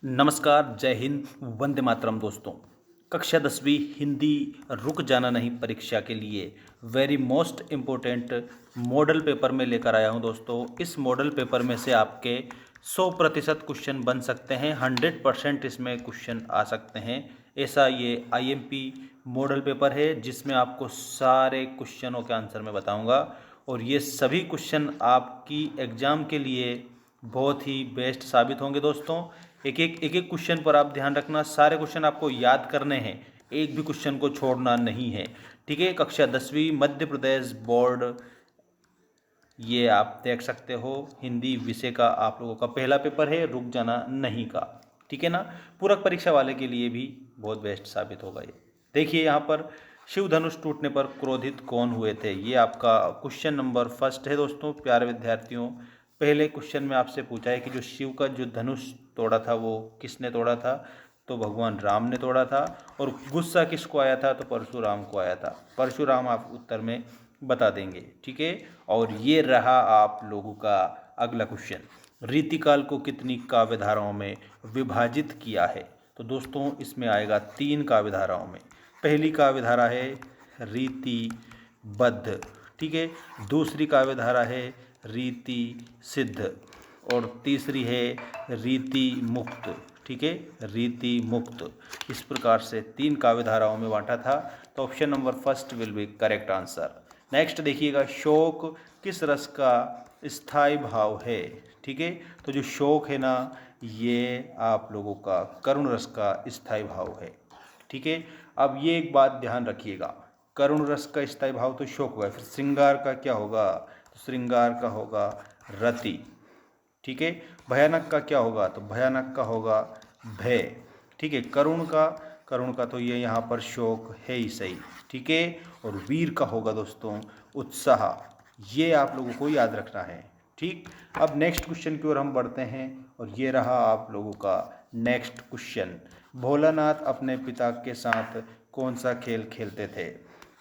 नमस्कार, जय हिंद, वंदे मातरम दोस्तों। कक्षा 10वीं हिंदी रुक जाना नहीं परीक्षा के लिए very most important model paper में लेकर आया हूं दोस्तों। इस मॉडल पेपर में से आपके 100% क्वेश्चन बन सकते हैं, 100% इसमें क्वेश्चन आ सकते हैं। ऐसा ये आईएमपी मॉडल पेपर है जिसमें आपको सारे क्वेश्चनों के आंसर मैं बताऊंगा और ये सभी क्वेश्चन आपकी एग्ज़ाम के लिए बहुत ही बेस्ट साबित होंगे दोस्तों। एक एक क्वेश्चन पर आप ध्यान रखना, सारे क्वेश्चन आपको याद करने हैं, एक भी क्वेश्चन को छोड़ना नहीं है। ठीक है, कक्षा 10वीं मध्य प्रदेश बोर्ड, ये आप देख सकते हो, हिंदी विषय का आप लोगों का पहला पेपर है, रुक जाना नहीं का। ठीक है ना, पूरक परीक्षा वाले के लिए भी बहुत बेस्ट साबित होगा ये। देखिए यहाँ पर, शिव धनुष टूटने पर क्रोधित कौन हुए थे, ये आपका क्वेश्चन नंबर फर्स्ट है दोस्तों। प्यारे विद्यार्थियों, पहले क्वेश्चन में आपसे पूछा है कि जो शिव का जो धनुष तोड़ा था वो किसने तोड़ा था, तो भगवान राम ने तोड़ा था। और गुस्सा किसको आया था, तो परशुराम को आया था। परशुराम आप उत्तर में बता देंगे। ठीक है, और ये रहा आप लोगों का अगला क्वेश्चन, रीतिकाल को कितनी काव्यधाराओं में विभाजित किया है, तो दोस्तों इसमें आएगा 3 काव्यधाराओं में। पहली काव्यधारा है रीतिबद्ध, ठीक है। दूसरी काव्यधारा है रीति सिद्ध और तीसरी है रीति मुक्त। ठीक है, रीति मुक्त। इस प्रकार से 3 काव्यधाराओं में बांटा था, तो option number first will be correct answer. Next देखिएगा, शोक किस रस का स्थायी भाव है। ठीक है, तो जो शोक है ना, ये आप लोगों का करुण रस का स्थायी भाव है। ठीक है, अब ये एक बात ध्यान रखिएगा, करुण रस का स्थायी भाव तो शोक हुआ, फिर श्रृंगार का क्या होगा, तो श्रृंगार का होगा रति। ठीक है, भयानक का क्या होगा, तो भयानक का होगा भय। ठीक है, करुण का तो ये यहाँ पर शोक है ही सही। ठीक है, और वीर का होगा दोस्तों उत्साह। ये आप लोगों को याद रखना है। ठीक, अब नेक्स्ट क्वेश्चन की ओर हम बढ़ते हैं और ये रहा आप लोगों का नेक्स्ट क्वेश्चन, भोलानाथ अपने पिता के साथ कौन सा खेल खेलते थे,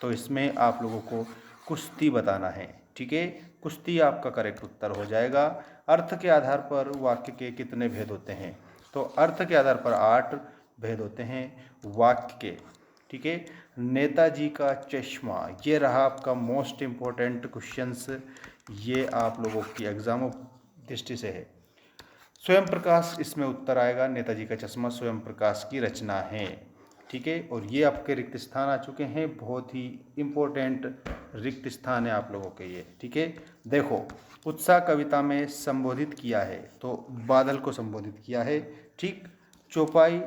तो इसमें आप लोगों को कुश्ती बताना है। ठीक है, कुश्ती आपका करेक्ट उत्तर हो जाएगा। अर्थ के आधार पर वाक्य के कितने भेद होते हैं, तो अर्थ के आधार पर 8 भेद होते हैं वाक्य के। ठीक है, नेताजी का चश्मा, ये रहा आपका मोस्ट इम्पोर्टेंट क्वेश्चंस, ये आप लोगों की एग्जाम दृष्टि से है। स्वयं प्रकाश इसमें उत्तर आएगा, नेताजी का चश्मा स्वयं प्रकाश की रचना है। ठीक है, और ये आपके रिक्त स्थान आ चुके हैं, बहुत ही इम्पोर्टेंट रिक्त स्थान है आप लोगों के ये। ठीक है, देखो, उत्साह कविता में संबोधित किया है, तो बादल को संबोधित किया है। ठीक, चौपाई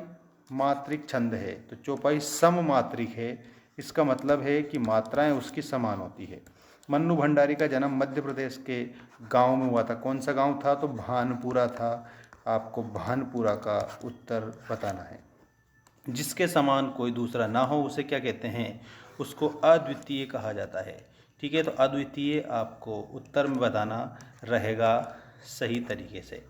मात्रिक छंद है, तो चौपाई सममात्रिक है, इसका मतलब है कि मात्राएं उसकी समान होती है। मन्नू भंडारी का जन्म मध्य प्रदेश के गांव में हुआ था, कौन सा गांव था, तो भानपुरा था। आपको भानपुरा का उत्तर बताना है। जिसके समान कोई दूसरा ना हो उसे क्या कहते हैं, उसको अद्वितीय कहा जाता है। ठीक है, तो अद्वितीय आपको उत्तर में बताना रहेगा सही तरीके से।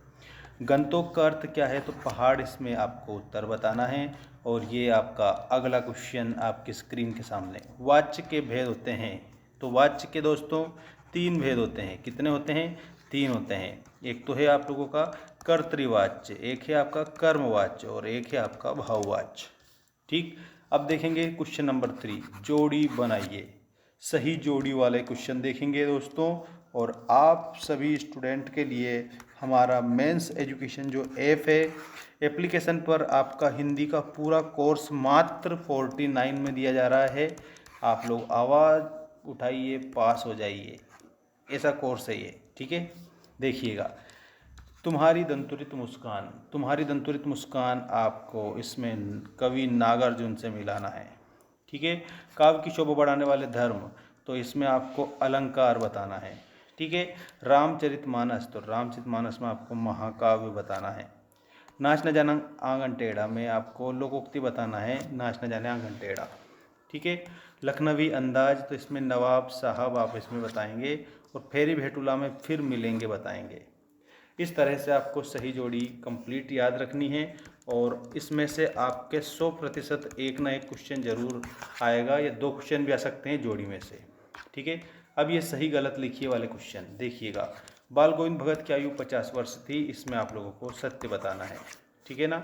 गंतोक का अर्थ क्या है, तो पहाड़, इसमें आपको उत्तर बताना है। और ये आपका अगला क्वेश्चन आपकी स्क्रीन के सामने, वाच्य के भेद होते हैं, तो वाच्य के दोस्तों 3 भेद होते हैं। कितने होते हैं, 3 होते हैं। एक तो है आप लोगों का कर्तृवाच्य, एक है आपका कर्मवाच्य और एक है आपका भाववाच्य। ठीक, अब देखेंगे क्वेश्चन नंबर 3, जोड़ी बनाइए। सही जोड़ी वाले क्वेश्चन देखेंगे दोस्तों। और आप सभी स्टूडेंट के लिए हमारा मेंस एजुकेशन जो ऐप है, एप्लीकेशन पर आपका हिंदी का पूरा कोर्स मात्र 49 में दिया जा रहा है। आप लोग आवाज़ उठाइए, पास हो जाइए, ऐसा कोर्स है ये। ठीक है, देखिएगा, तुम्हारी दंतुरित मुस्कान, तुम्हारी दंतुरित मुस्कान आपको इसमें कवि नागार्जुन से मिलाना है। ठीक है, काव्य की शोभा बढ़ाने वाले धर्म, तो इसमें आपको अलंकार बताना है। ठीक है, रामचरितमानस, तो रामचरितमानस में आपको महाकाव्य बताना है। नाच न जाना आंगन टेढ़ा में आपको लोकोक्ति बताना है, नाच न जाने आंगन टेढ़ा। ठीक है, लखनवी अंदाज, तो इसमें नवाब साहब आप इसमें बताएंगे। और फेरी भेटुला में फिर मिलेंगे बताएंगे। इस तरह से आपको सही जोड़ी कंप्लीट याद रखनी है और इसमें से आपके 100% एक ना एक क्वेश्चन जरूर आएगा, या 2 क्वेश्चन भी आ सकते हैं जोड़ी में से। ठीक है, अब ये सही गलत लिखिए वाले क्वेश्चन देखिएगा। बाल गोविंद भगत की आयु 50 वर्ष थी, इसमें आप लोगों को सत्य बताना है। ठीक है ना।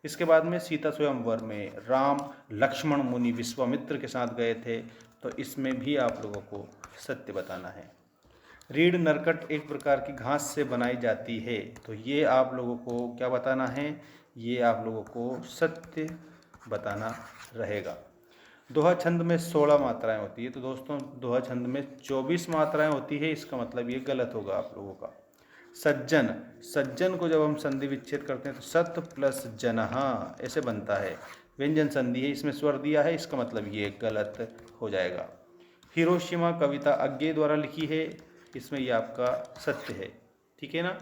इसके बाद में सीता स्वयंवर में राम लक्ष्मण मुनि विश्वामित्र के साथ गए थे, तो इसमें भी आप लोगों को सत्य बताना है। रीढ़ नरकट एक प्रकार की घास से बनाई जाती है, तो ये आप लोगों को क्या बताना है, ये आप लोगों को सत्य बताना रहेगा। दोहा छंद में 16 मात्राएं होती है, तो दोस्तों दोहा छंद में 24 मात्राएं होती है, इसका मतलब ये गलत होगा आप लोगों का। सज्जन, सज्जन को जब हम संधि विच्छेद करते हैं तो सत प्लस जनहा ऐसे बनता है, व्यंजन संधि है, इसमें स्वर दिया है, इसका मतलब ये गलत हो जाएगा। हिरोशिमा कविता अज्ञेय द्वारा लिखी है, इसमें ये आपका सत्य है, ठीक है ना।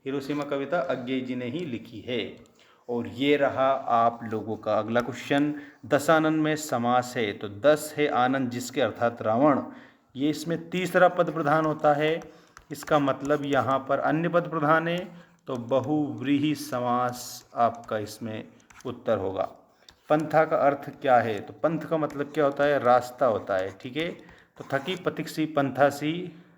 हिरोशिमा कविता अज्ञेय जी ने ही लिखी है। और ये रहा आप लोगों का अगला क्वेश्चन। दशानन में समास है, तो 10 है आनंद जिसके अर्थात रावण, ये इसमें तीसरा पद प्रधान होता है, इसका मतलब यहाँ पर अन्य पद प्रधान है, तो बहुव्रीहि समास आपका इसमें उत्तर होगा। पंथा का अर्थ क्या है, तो पंथ का मतलब क्या होता है, रास्ता होता है, ठीक है। तो थकी पथिकसी पंथासी,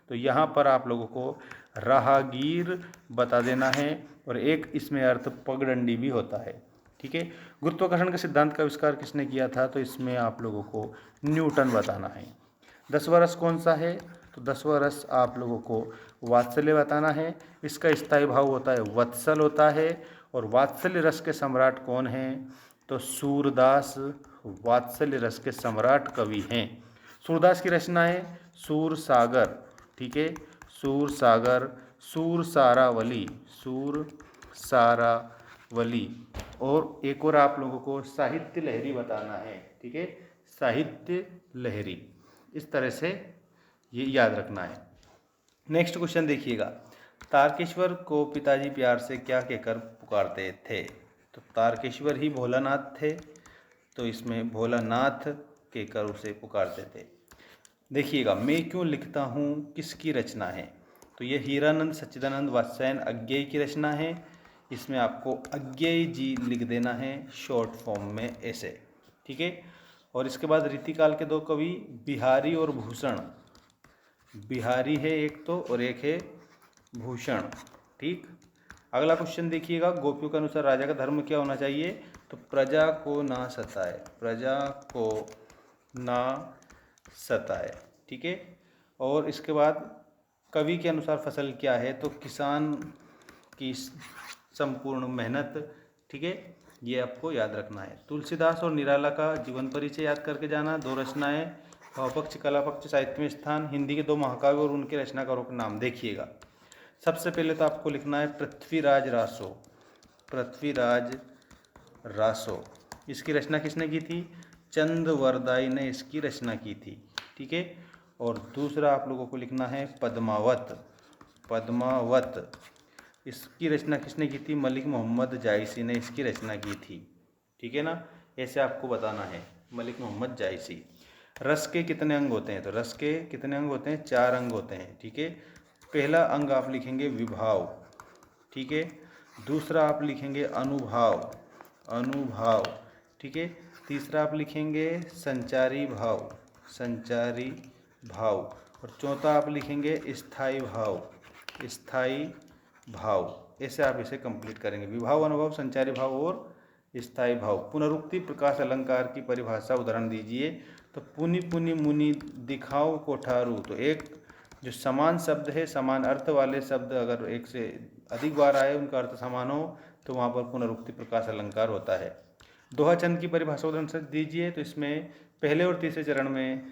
तो यहाँ पर आप लोगों को राहगीर बता देना है, और एक इसमें अर्थ पगडंडी भी होता है, ठीक है। गुरुत्वाकर्षण के सिद्धांत का आविष्कार किसने किया था, तो इसमें आप लोगों को न्यूटन बताना है। 10वां रस कौन सा है, तो 10वां रस आप लोगों को वात्सल्य बताना है, इसका स्थायी भाव होता है वत्सल होता है। और वात्सल्य रस के सम्राट कौन हैं, तो सूरदास वात्सल्य रस के सम्राट कवि हैं। सूरदास की रचना है सूर सागर, ठीक है, सूर सागर, सूर सारावली, सूर सारावली। और एक और आप लोगों को साहित्य लहरी बताना है, ठीक है, साहित्य लहरी, इस तरह से ये याद रखना है। नेक्स्ट क्वेश्चन देखिएगा, तारकेश्वर को पिताजी प्यार से क्या कहकर पुकारते थे, तो तारकेश्वर ही भोलानाथ थे, तो इसमें भोलानाथ कहकर उसे पुकारते थे। देखिएगा, मैं क्यों लिखता हूँ किसकी रचना है, तो ये हीरानंद सच्चिदानंद वात्स्यायन अज्ञेय की रचना है, इसमें आपको अज्ञेय जी लिख देना है शॉर्ट फॉर्म में ऐसे, ठीक है। और इसके बाद रीतिकाल के दो कवि बिहारी और भूषण, बिहारी है एक तो और एक है भूषण, ठीक। अगला क्वेश्चन देखिएगा, गोपियों के अनुसार राजा का धर्म क्या होना चाहिए, तो प्रजा को ना सताए, प्रजा को ना सताए, ठीक है। और इसके बाद कवि के अनुसार फसल क्या है, तो किसान की संपूर्ण मेहनत, ठीक है, ये आपको याद रखना है। तुलसीदास और निराला का जीवन परिचय याद करके जाना। 2 रचनाएं, भावपक्ष कला पक्ष साहित्य में स्थान, हिंदी के 2 महाकाव्य और उनके रचनाकारों के नाम। देखिएगा, सबसे पहले तो आपको लिखना है पृथ्वीराज रासो, पृथ्वीराज रासो, इसकी रचना किसने की थी, चंदवरदाई ने इसकी रचना की थी, ठीक है। और दूसरा आप लोगों को लिखना है पद्मावत, पद्मावत, इसकी रचना किसने की थी, मलिक मोहम्मद जायसी ने इसकी रचना की थी, ठीक है ना। ऐसे आपको बताना है, मलिक मोहम्मद जायसी। रस के कितने अंग होते हैं, तो रस के कितने अंग होते हैं, 4 अंग होते हैं, ठीक है। पहला अंग आप लिखेंगे विभाव, ठीक है। दूसरा आप लिखेंगे अनुभाव, अनुभाव, ठीक है। तीसरा आप लिखेंगे संचारी भाव, संचारी भाव। और चौथा आप लिखेंगे स्थायी भाव, स्थायी भाव। ऐसे आप इसे कंप्लीट करेंगे, विभाव, अनुभव, संचारी भाव और स्थायी भाव। पुनरुक्ति प्रकाश अलंकार की परिभाषा उदाहरण दीजिए, तो पुनि पुनि मुनि दिखाओ कोठारू, तो एक जो समान शब्द है, समान अर्थ वाले शब्द अगर एक से अधिक बार आए, उनका अर्थ समान हो, तो वहाँ पर पुनरुक्ति प्रकाश अलंकार होता है। दोहा छंद की परिभाषा उदाहरण से दीजिए, तो इसमें पहले और तीसरे चरण में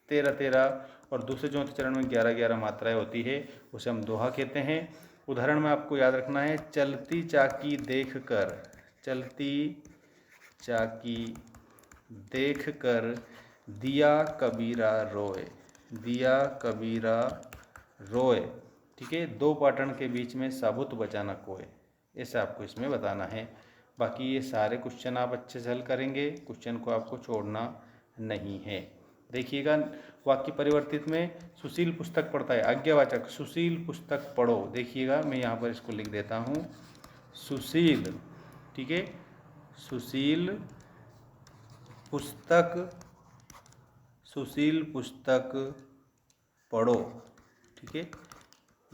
13-13 और दूसरे चौथे चरण में 11-11 मात्राएं होती है, उसे हम दोहा कहते हैं। उदाहरण में आपको याद रखना है, चलती चाकी देख कर, चलती चाकी देख कर दिया कबीरा रोए, दिया कबीरा रोए, ठीक है। 2 पाटन के बीच में साबुत बचाना कोय, ऐसा आपको इसमें बताना है। बाकी ये सारे क्वेश्चन आप अच्छे से हल करेंगे, क्वेश्चन को आपको छोड़ना नहीं है। देखिएगा, वाक्य परिवर्तित में सुशील पुस्तक पढ़ता है, आज्ञावाचक सुशील पुस्तक पढ़ो। देखिएगा, मैं यहाँ पर इसको लिख देता हूँ सुशील, ठीक है, सुशील पुस्तक, सुशील पुस्तक पढ़ो, ठीक है।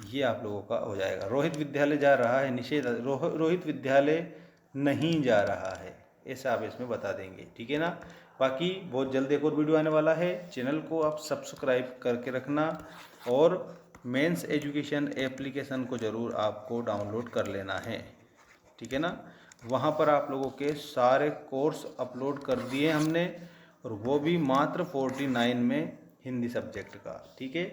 ये आप लोगों का हो जाएगा। रोहित विद्यालय जा रहा है, निषेध रोहित विद्यालय नहीं जा रहा है, ऐसा आप इसमें बता देंगे, ठीक है ना। बाकी बहुत जल्द एक और वीडियो आने वाला है, चैनल को आप सब्सक्राइब करके रखना और मेंस एजुकेशन एप्लीकेशन को ज़रूर आपको डाउनलोड कर लेना है, ठीक है ना। वहाँ पर आप लोगों के सारे कोर्स अपलोड कर दिए हमने, और वो भी मात्र 49 में हिंदी सब्जेक्ट का, ठीक है।